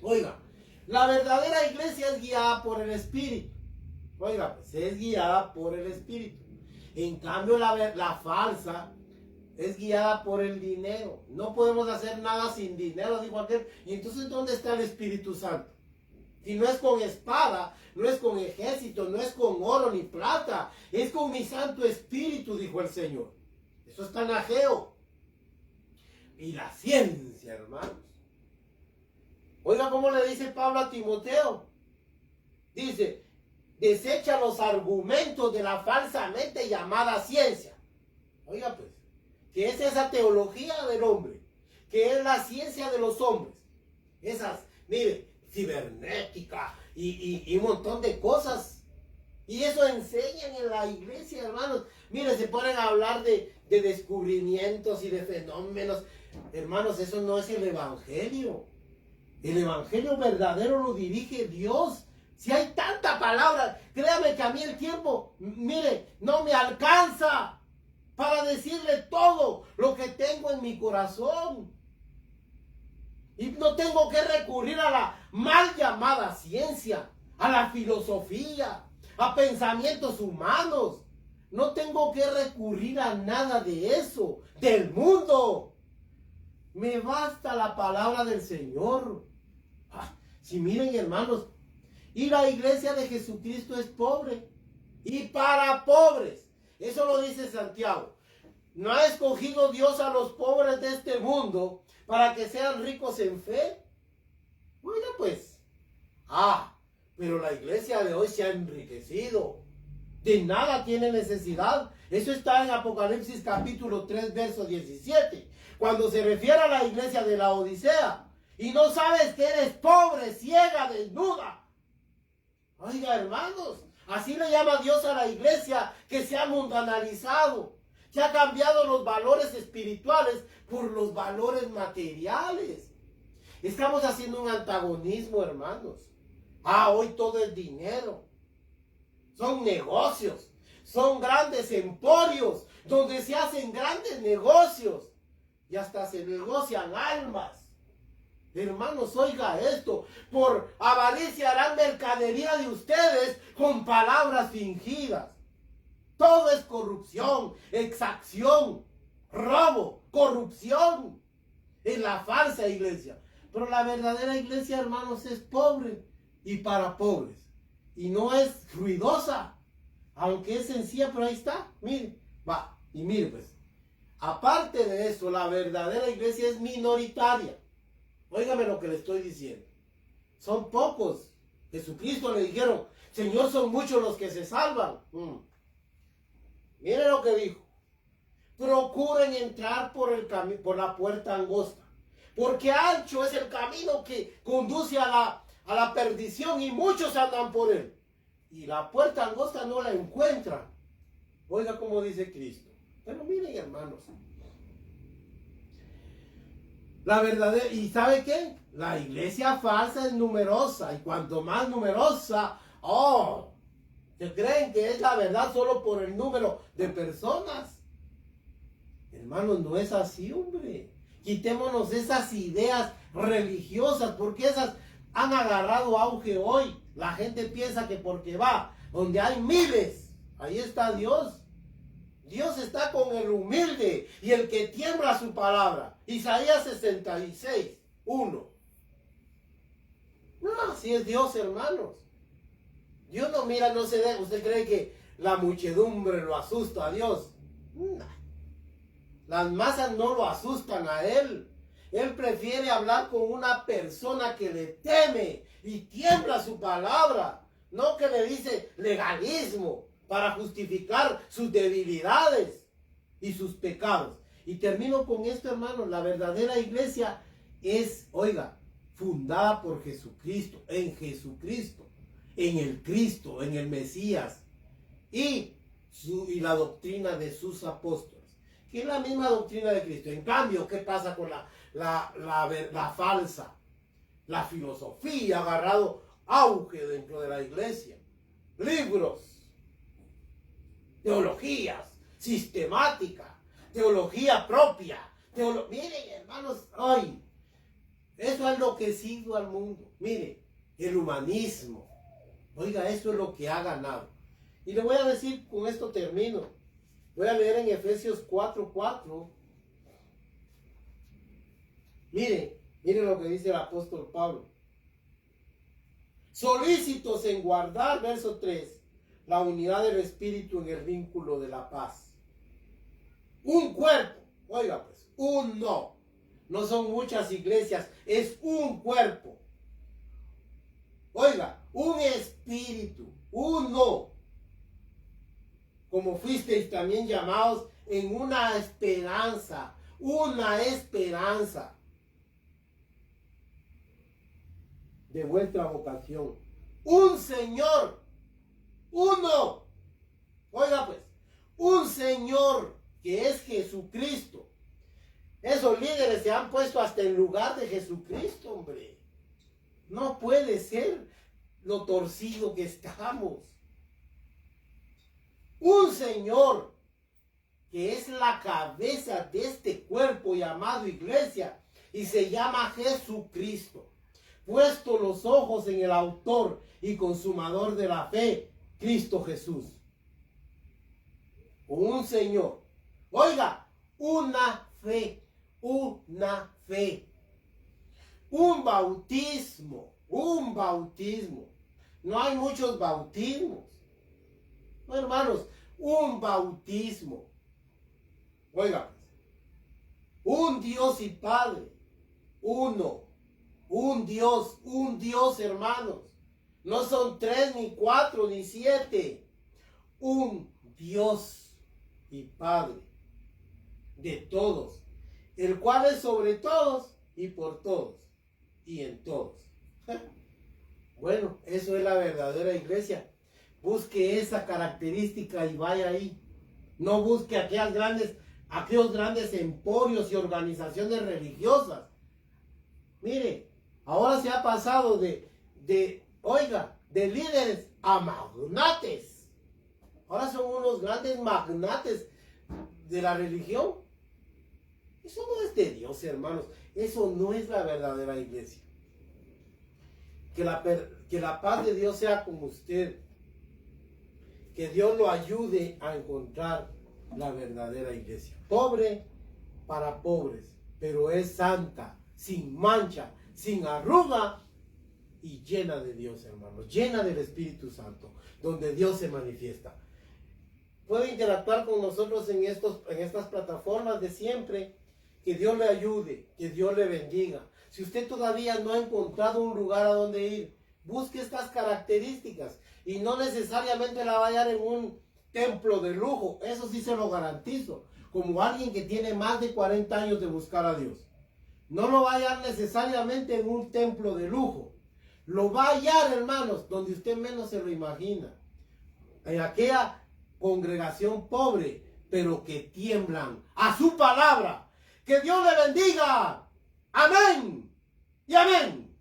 Speaker 1: Oiga, la verdadera iglesia es guiada por el Espíritu. Oiga, pues es guiada por el Espíritu. En cambio, la falsa es guiada por el dinero. No podemos hacer nada sin dinero, dijo aquel. Y entonces, ¿dónde está el Espíritu Santo? Si no es con espada, no es con ejército, no es con oro ni plata, es con mi Santo Espíritu, dijo el Señor. Eso es tan ajeo. Y la ciencia, hermanos. Oiga cómo le dice Pablo a Timoteo. Dice, desecha los argumentos de la falsamente llamada ciencia. Oiga pues, que es esa teología del hombre, que es la ciencia de los hombres. Esas, mire, cibernética y un montón de cosas. Y eso enseñan en la iglesia, hermanos. Mire, se ponen a hablar de descubrimientos y de fenómenos. Hermanos, eso no es el evangelio. El evangelio verdadero lo dirige Dios. Si hay tanta palabra, créame que a mí el tiempo, mire, no me alcanza para decirle todo lo que tengo en mi corazón. Y no tengo que recurrir a la mal llamada ciencia, a la filosofía, a pensamientos humanos. No tengo que recurrir a nada de eso, del mundo. Me basta la palabra del Señor. Si miren, hermanos, y la iglesia de Jesucristo es pobre y para pobres. Eso lo dice Santiago. ¿No ha escogido Dios a los pobres de este mundo para que sean ricos en fe? Oiga pues. Pero la iglesia de hoy se ha enriquecido. De nada tiene necesidad. Eso está en Apocalipsis capítulo 3, verso 17. Cuando se refiere a la iglesia de la Odisea. Y no sabes que eres pobre, ciega, desnuda. Oiga, hermanos, así le llama Dios a la iglesia que se ha mundanalizado, que ha cambiado los valores espirituales por los valores materiales. Estamos haciendo un antagonismo, hermanos. Hoy todo es dinero. Son negocios, son grandes emporios donde se hacen grandes negocios y hasta se negocian almas. Hermanos, oiga esto. Por avaricia harán mercadería de ustedes con palabras fingidas. Todo es corrupción, exacción, robo, corrupción en la falsa iglesia. Pero la verdadera iglesia, hermanos, es pobre y para pobres. Y no es ruidosa, aunque es sencilla, pero ahí está. Mire, va, y mire pues. Aparte de eso, la verdadera iglesia es minoritaria. Óigame lo que le estoy diciendo. Son pocos. Jesucristo le dijeron, Señor, son muchos los que se salvan. Mire lo que dijo. Procuren entrar por la puerta angosta, porque ancho es el camino que conduce a la perdición y muchos andan por él. Y la puerta angosta no la encuentran. Oiga cómo dice Cristo. Pero miren, hermanos. La verdadera, ¿y sabe qué? La iglesia falsa es numerosa, y cuanto más numerosa, ¿se creen que es la verdad solo por el número de personas? Hermanos, no es así, hombre. Quitémonos esas ideas religiosas, porque esas han agarrado auge hoy. La gente piensa que porque va donde hay miles, ahí está Dios. Dios está con el humilde y el que tiembla su palabra. Isaías 66, 1. No, así es Dios, hermanos. Dios no mira, no se deja. ¿Usted cree que la muchedumbre lo asusta a Dios? No. Las masas no lo asustan a Él. Él prefiere hablar con una persona que le teme y tiembla su palabra. No que le dice legalismo para justificar sus debilidades y sus pecados. Y termino con esto, hermanos. La verdadera iglesia es, oiga, fundada por Jesucristo, en el Cristo, en el Mesías y la doctrina de sus apóstoles, que es la misma doctrina de Cristo. En cambio, ¿qué pasa con la falsa? La filosofía ha agarrado auge dentro de la iglesia. Libros, teologías, sistemática, teología propia. Miren, hermanos, hoy eso ha enloquecido al mundo. Mire, el humanismo. Oiga, eso es lo que ha ganado. Y le voy a decir, con esto termino. Voy a leer en Efesios 4:4. Mire lo que dice el apóstol Pablo. Solícitos en guardar, verso 3, la unidad del Espíritu en el vínculo de la paz. Un cuerpo, oiga pues, uno. No son muchas iglesias, es un cuerpo. Oiga, un espíritu, uno. Como fuisteis también llamados en una esperanza de vuestra vocación. Un Señor, uno. Oiga pues, un Señor que es Jesucristo. Esos líderes se han puesto hasta en lugar de Jesucristo, hombre. No puede ser lo torcido que estamos. Un Señor que es la cabeza de este cuerpo llamado iglesia y se llama Jesucristo. Puesto los ojos en el autor y consumador de la fe, Cristo Jesús. Un Señor. Oiga, una fe. Un bautismo. No hay muchos bautismos. No, hermanos, un bautismo. Oiga, un Dios y Padre. Uno. Un Dios, hermanos. No son 3, ni 4, ni 7. Un Dios y Padre de todos, el cual es sobre todos y por todos y en todos. Bueno, eso es la verdadera iglesia. Busque esa característica y vaya ahí. No busque aquellos grandes emporios y organizaciones religiosas. Mire, ahora se ha pasado de líderes a magnates. Ahora son unos grandes magnates de la religión. Eso no es de Dios, hermanos. Eso no es la verdadera iglesia. Que la paz de Dios sea con usted. Que Dios lo ayude a encontrar la verdadera iglesia. Pobre para pobres, pero es santa, sin mancha, sin arruga y llena de Dios, hermanos. Llena del Espíritu Santo, donde Dios se manifiesta. Puede interactuar con nosotros en estas plataformas de siempre. Que Dios le ayude, que Dios le bendiga. Si usted todavía no ha encontrado un lugar a donde ir, busque estas características y no necesariamente la va a hallar en un templo de lujo. Eso sí se lo garantizo, como alguien que tiene más de 40 años de buscar a Dios. No lo va a hallar necesariamente en un templo de lujo. Lo va a hallar, hermanos, donde usted menos se lo imagina. En aquella congregación pobre, pero que tiemblan a su palabra. Que Dios le bendiga. Amén y amén.